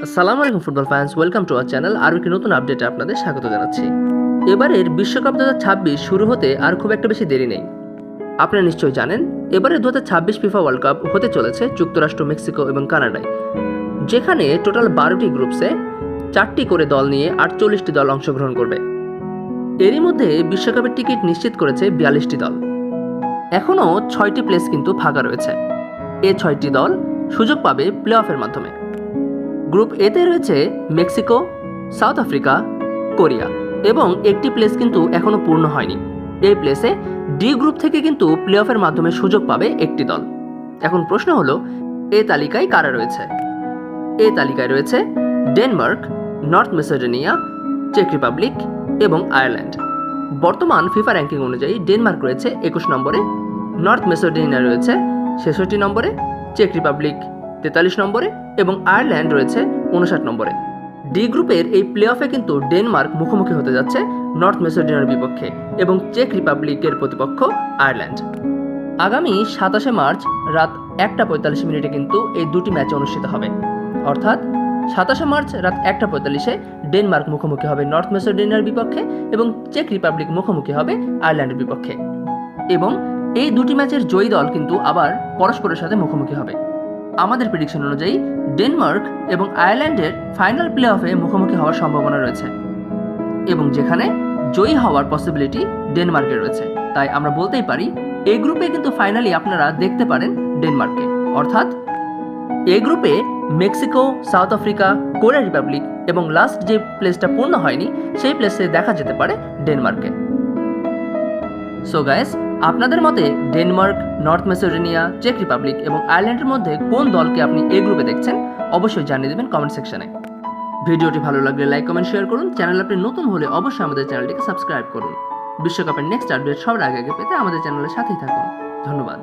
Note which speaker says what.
Speaker 1: আসসালামু আলাইকুম football fans, welcome to our channel. আরও একটি নতুন আপডেটে আপনাদের স্বাগত জানাচ্ছি। এবারের বিশ্বকাপ 2026 শুরু হতে আর খুব একটা বেশি দেরি নেই। আপনারা নিশ্চয়ই জানেন, এবারে 2026 ফিফা ওয়ার্ল্ড কাপ হতে চলেছে যুক্তরাষ্ট্র, মেক্সিকো এবং কানাডায়, যেখানে টোটাল 12টি গ্রুপসে 4টি করে দল নিয়ে 48টি দল অংশগ্রহণ করবে। এরই মধ্যে বিশ্বকাপের টিকিট নিশ্চিত করেছে 42টি দল। এখনও 6টি প্লেস কিন্তু ফাঁকা রয়েছে। এই 6টি দল সুযোগ পাবে প্লে অফের মাধ্যমে। গ্রুপ এতে রয়েছে মেক্সিকো, সাউথ আফ্রিকা, কোরিয়া এবং একটি প্লেস কিন্তু এখনও পূর্ণ হয়নি। এই প্লেসে ডি গ্রুপ থেকে কিন্তু প্লে অফের মাধ্যমে সুযোগ পাবে একটি দল। এখন প্রশ্ন হলো, এই তালিকায় কারা রয়েছে? এই তালিকায় রয়েছে ডেনমার্ক, নর্থ মেসিডোনিয়া, চেক রিপাবলিক এবং আয়ারল্যান্ড। বর্তমান ফিফা র্যাঙ্কিং অনুযায়ী ডেনমার্ক রয়েছে 21 নম্বরে, নর্থ মেসিডোনিয়া রয়েছে 66 নম্বরে, চেক রিপাবলিক 43 নম্বরে এবং আয়ারল্যান্ড রয়েছে 59 নম্বরে। ডি গ্রুপের এই প্লে অফে কিন্তু ডেনমার্ক মুখোমুখি হতে যাচ্ছে নর্থ মেসিডোনিয়ার বিপক্ষে এবং চেক রিপাবলিকের প্রতিপক্ষ আয়ারল্যান্ড। আগামী 27 মার্চ রাত 1:45 কিন্তু এই দুটি ম্যাচ অনুষ্ঠিত হবে। অর্থাৎ 27 মার্চ রাত 1:45 ডেনমার্ক মুখোমুখি হবে নর্থ মেসিডোনিয়ার বিপক্ষে এবং চেক রিপাবলিক মুখোমুখি হবে আয়ারল্যান্ডের বিপক্ষে। এবং এই দুটি ম্যাচের জয়ী দল কিন্তু আবার পরস্পরের সাথে মুখোমুখি হবে। আমাদের প্রেডিকশন অনুযায়ী ডেনমার্ক এবং আয়ারল্যান্ডের ফাইনাল প্লে অফে মুখোমুখি হওয়ার সম্ভাবনা রয়েছে এবং যেখানে জয়ী হওয়ার পসিবিলিটি ডেনমার্কের রয়েছে। তাই আমরা বলতেই পারি এই গ্রুপে কিন্তু ফাইনালি আপনারা দেখতে পারেন ডেনমার্ককে। অর্থাৎ এই গ্রুপে Mexico, south Africa, Korea Republic এবং লাস্ট যে প্লেসটা পূর্ণ হয়নি সেই প্লেসে দেখা যেতে পারে ডেনমার্ককে। সো গাইস, আপনাদের মতে ডেনমার্ক, নর্থ মেসিডোনিয়া, চেক রিপাবলিক এবং আয়ারল্যান্ডের মধ্যে কোন দলকে আপনি এই গ্রুপে দেখছেন অবশ্যই জানিয়ে দেবেন কমেন্ট সেকশনে। ভিডিওটি ভালো লাগলে লাইক, কমেন্ট, শেয়ার করুন। চ্যানেল আপনি নতুন হলে অবশ্যই আমাদের চ্যানেলটিকে সাবস্ক্রাইব করুন। বিশ্বকাপের নেক্সট আপডেট সবার আগে পেতে আমাদের চ্যানেলের সাথেই থাকুন। ধন্যবাদ।